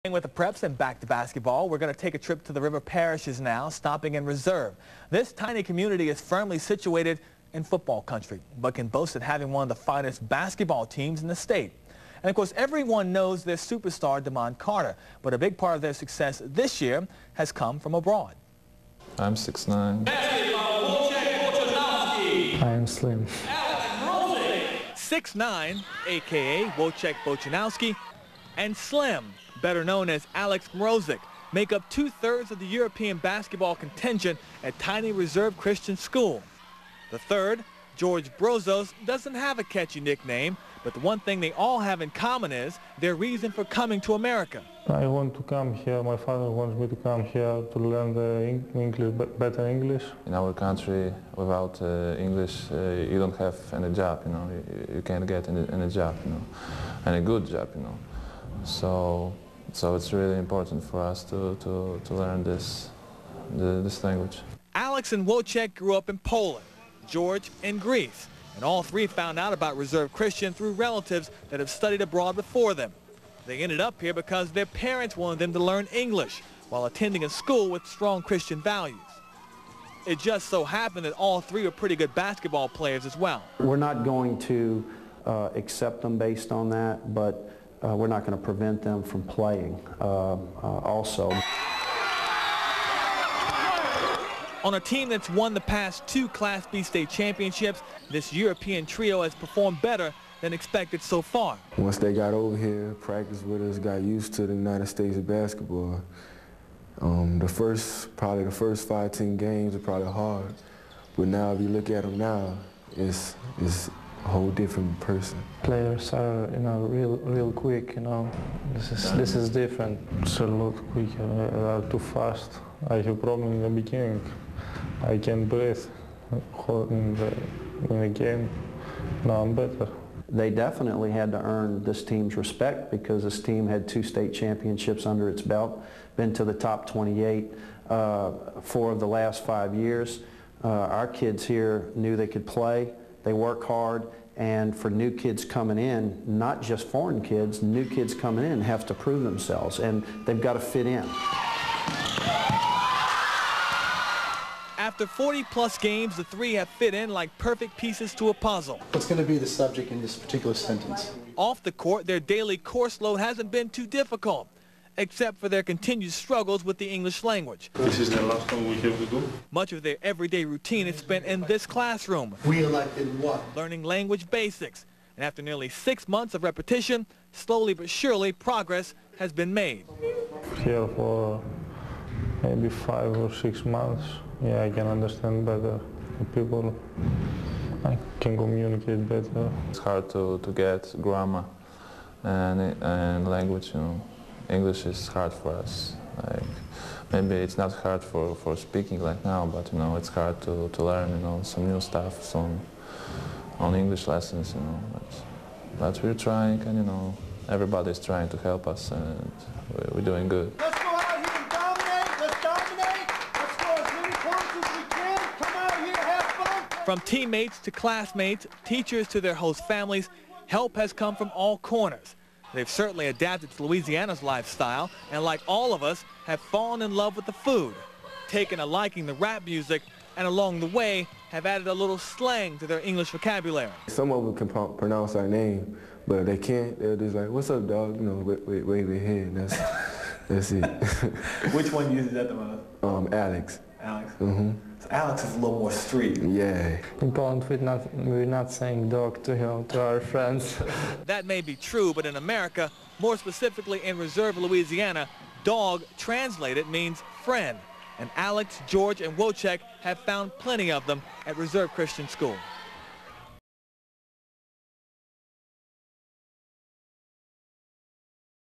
With the preps and back to basketball, we're going to take a trip to the river parishes now, stopping in Reserve. This tiny community is firmly situated in football country, but can boast of having one of the finest basketball teams in the state. And of course, everyone knows their superstar, DeMond Carter, but a big part of their success this year has come from abroad. I'm 6'9". I am slim. 6'9", a.k.a. Wojciech Bochanowski, and Slim, better known as Alex Mrozik, make up 2/3 of the European basketball contingent at tiny Reserve Christian School. The third, George Brozos, doesn't have a catchy nickname, but the one thing they all have in common is their reason for coming to America. I want to come here. My father wants me to come here to learn the English, better English. In our country, without English, you don't have any job, you know. You can't get any job, you know, and a good job, you know. So it's really important for us to learn this language. Alex and Wojciech grew up in Poland, George in Greece, and all three found out about Reserve Christian through relatives that have studied abroad before them. They ended up here because their parents wanted them to learn English while attending a school with strong Christian values. It just so happened that all three are pretty good basketball players as well. We're not going to accept them based on that, but we're not going to prevent them from playing also. On a team that's won the past 2 Class B state championships, this European trio has performed better than expected so far. Once they got over here, practiced with us, got used to the United States of basketball, probably the first 5-10 games are probably hard. But now if you look at them now, it's a whole different person. Players are, real quick, This is different. It's a lot quicker, too fast. I have problem in the beginning. I can't breathe in the game. Now I'm better. They definitely had to earn this team's respect because this team had 2 state championships under its belt, been to the top 28 4 of the last 5 years. Our kids here knew they could play, they work hard, and for new kids coming in, not just foreign kids, new kids coming in have to prove themselves, and they've got to fit in. After 40-plus games, the three have fit in like perfect pieces to a puzzle. What's going to be the subject in this particular sentence? Off the court, their daily course load hasn't been too difficult, except for their continued struggles with the English language. This is the last one we have to do. Much of their everyday routine is spent in this classroom. We elected what? Learning language basics. And after nearly 6 months of repetition, slowly but surely, progress has been made. Here for maybe 5 or 6 months. Yeah, I can understand better the people. I can communicate better. It's hard to get grammar and language, English is hard for us. Maybe it's not hard for speaking like now, but it's hard to learn, some new stuff on English lessons, But we're trying, and everybody's trying to help us, and we're doing good. Let's go out here and dominate. Let's dominate. Let's score as many points as we can. Come out here, have fun. From teammates to classmates, teachers to their host families, help has come from all corners. They've certainly adapted to Louisiana's lifestyle, and like all of us, have fallen in love with the food, taken a liking to rap music, and along the way have added a little slang to their English vocabulary. Some of them can pronounce our name, but if they can't, they're just like, "What's up, dog?" Wave their head, and that's it. Which one uses that the most? Alex. Alex? Mm-hmm. So Alex is a little more street. Yeah. In Poland, we're not saying dog to our friends. That may be true, but in America, more specifically in Reserve, Louisiana, dog translated means friend. And Alex, George, and Wojciech have found plenty of them at Reserve Christian School.